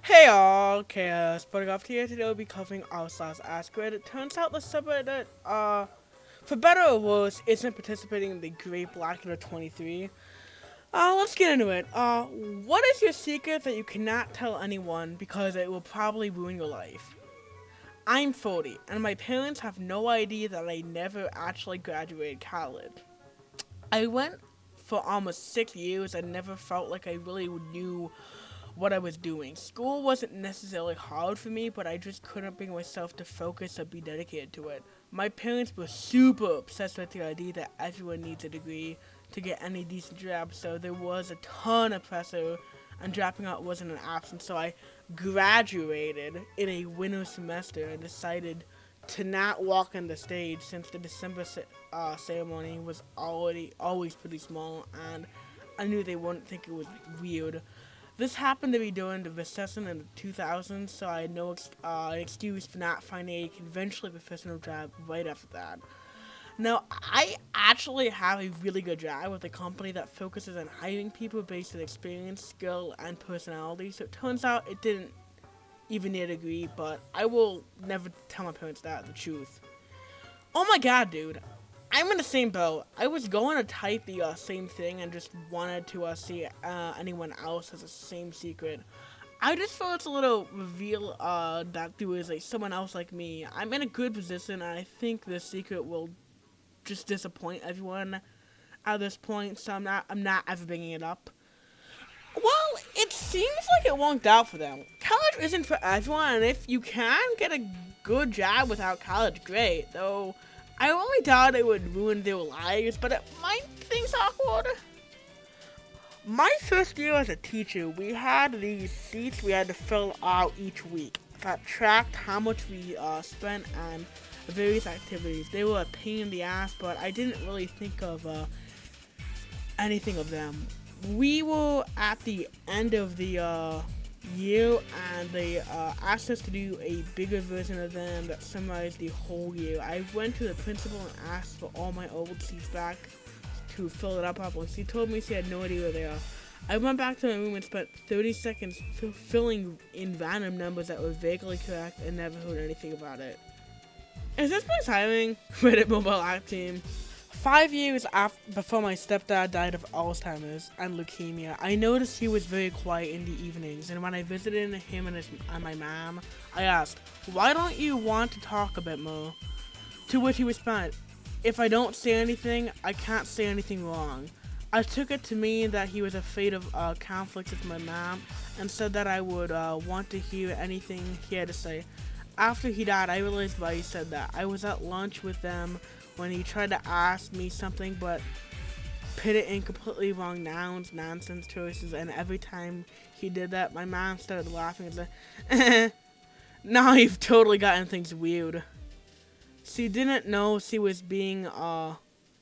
Hey all, Chaos Photograph here. Today we'll be covering our stars AskReddit. Turns out the subreddit, for better or worse, isn't participating in the Great Blackula 23. Let's get into it. What is your secret that you cannot tell anyone because it will probably ruin your life? I'm 40, and my parents have no idea that I never actually graduated college. I went for almost 6 years and never felt like I really knew what I was doing. School wasn't necessarily hard for me, but I just couldn't bring myself to focus or be dedicated to it. My parents were super obsessed with the idea that everyone needs a degree to get any decent job, so there was a ton of pressure, and dropping out wasn't an option. So I graduated in a winter semester and decided to not walk on the stage since the December ceremony was always pretty small, and I knew they wouldn't think it was weird. This happened to be during the recession in the 2000s, so I had no excuse for not finding a conventionally professional job right after that. Now, I actually have a really good job with a company that focuses on hiring people based on experience, skill, and personality, so it turns out it didn't even need a degree, but I will never tell my parents that, the truth. Oh my god, dude. I'm in the same boat. I was going to type the same thing and just wanted to see anyone else has the same secret. I just felt it's a little reveal that there is someone else like me. I'm in a good position, and I think this secret will just disappoint everyone at this point. So I'm not ever bringing it up. Well, it seems like it won't out for them. College isn't for everyone, and if you can get a good job without college, great. Though I only doubt it would ruin their lives, but it might things awkward. My first year as a teacher, we had these sheets we had to fill out each week that tracked how much we spent on various activities. They were a pain in the ass, but I didn't really think of anything of them. We were at the end of the year, and they asked us to do a bigger version of them that summarized the whole year. I went to the principal and asked for all my old seats back to fill it up properly. She told me she had no idea where they are. I went back to my room and spent 30 seconds filling in random numbers that were vaguely correct and never heard anything about it. Is this place hiring? Reddit mobile app team. 5 years before my stepdad died of Alzheimer's and leukemia, I noticed he was very quiet in the evenings, and when I visited him and my mom, I asked, "Why don't you want to talk a bit more?" To which he responded, "If I don't say anything, I can't say anything wrong." I took it to mean that he was afraid of conflicts with my mom, and said that I would want to hear anything he had to say. After he died, I realized why he said that. I was at lunch with them when he tried to ask me something, but put it in completely wrong nouns, nonsense choices, and every time he did that, my mom started laughing and said, "Now you've totally gotten things weird." She didn't know she was being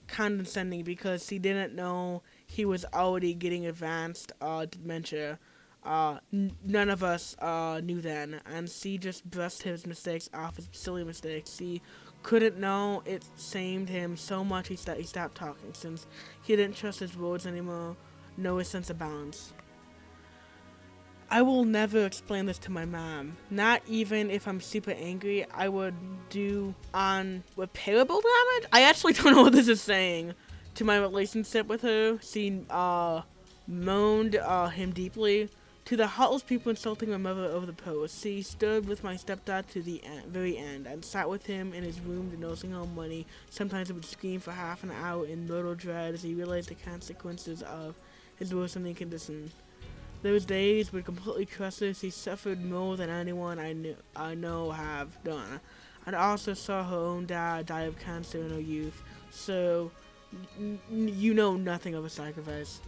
condescending because she didn't know he was already getting advanced dementia. None of us knew then, and she just brushed his mistakes off as silly mistakes. She couldn't know it shamed him so much he stopped talking, since he didn't trust his words anymore, know his sense of balance. I will never explain this to my mom, not even if I'm super angry. I would do unrepairable damage? I actually don't know what this is saying to my relationship with her. She moaned him deeply. To the heartless people insulting my mother over the post, she stood with my stepdad to the very end and sat with him in his room, the nursing home, when he sometimes would scream for half an hour in mortal dread as he realized the consequences of his worsening condition. Those days would completely crush her. She suffered more than anyone I know have done. I also saw her own dad die of cancer in her youth, so you know nothing of a sacrifice.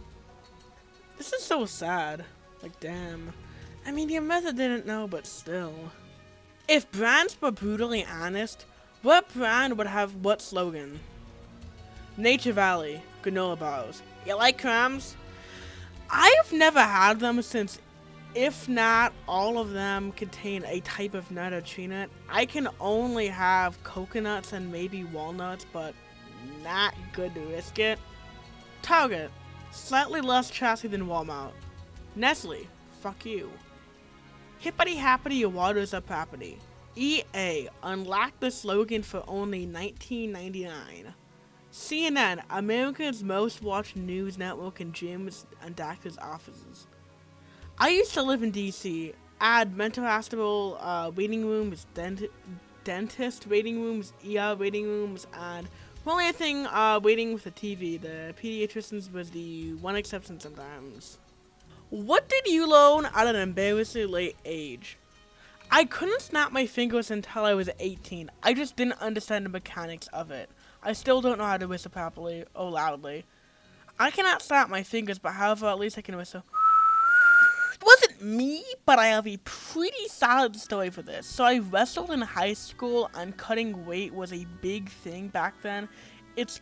This is so sad. Like, damn. I mean, your mother didn't know, but still. If brands were brutally honest, what brand would have what slogan? Nature Valley, granola bars. You like crumbs? I've never had them since, if not all of them contain a type of nut or tree nut. I can only have coconuts and maybe walnuts, but not good to risk it. Target, slightly less trashy than Walmart. Nestle, fuck you. Hippity happity, waters up happity. EA unlocked the slogan for only $19.99. CNN, America's most watched news network in gyms and doctors' offices. I used to live in DC. Add mental hospital waiting rooms, dentist waiting rooms, ER waiting rooms, and only thing waiting with the TV. The pediatricians was the one exception sometimes. What did you learn at an embarrassingly late age? I couldn't snap my fingers until I was 18. I just didn't understand the mechanics of it. I still don't know how to whistle properly or loudly. I cannot snap my fingers, but however, at least I can whistle. It wasn't me, but I have a pretty solid story for this. So I wrestled in high school, and cutting weight was a big thing back then. It's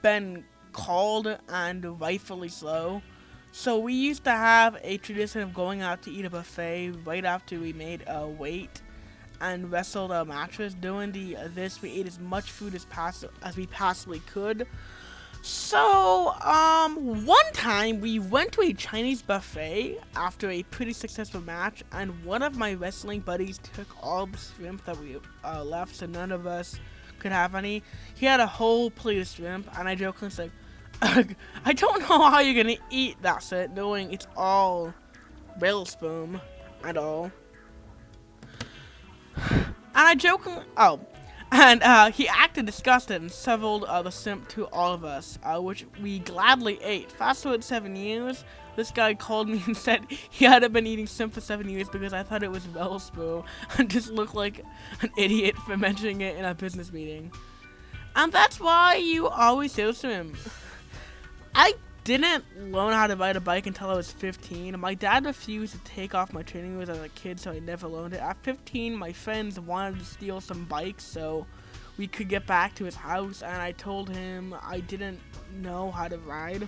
been called and rightfully so. So we used to have a tradition of going out to eat a buffet right after we made a weight and wrestled a mattress. During this, we ate as much food as we possibly could. So, one time we went to a Chinese buffet after a pretty successful match, and one of my wrestling buddies took all the shrimp that we left, so none of us could have any. He had a whole plate of shrimp, and I jokingly said, I don't know how you're gonna eat that shit, knowing it's all real spoon and all. And I jokingly, he acted disgusted and severed the shrimp to all of us, which we gladly ate. Fast forward 7 years, this guy called me and said he hadn't been eating shrimp for 7 years because I thought it was real spoon and just looked like an idiot for mentioning it in a business meeting. And that's why you always say to him. I didn't learn how to ride a bike until I was 15. My dad refused to take off my training wheels as a kid, so I never learned it. At 15, my friends wanted to steal some bikes so we could get back to his house, and I told him I didn't know how to ride.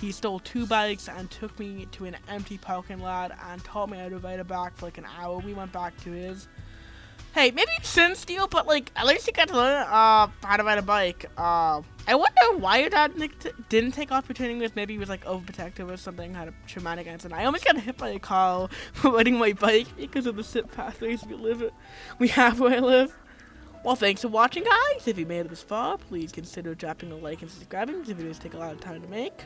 He stole 2 bikes and took me to an empty parking lot and taught me how to ride a bike for like an hour. We went back to his. Hey, maybe you shouldn't steal, but like at least you got to learn how to ride a bike. I wonder why your dad didn't take off your training wheels. Maybe he was like overprotective or something, had a traumatic incident. I almost got hit by a car for riding my bike because of the shit pathways we have where I live. Well, thanks for watching, guys. If you made it this far, please consider dropping a like and subscribing. These videos take a lot of time to make.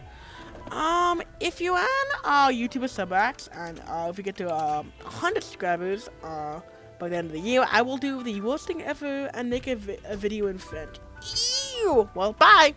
If you're on YouTuber Subax, and if we get to 100 subscribers, by the end of the year, I will do the worst thing ever and make a video in French. Ew! Well, bye!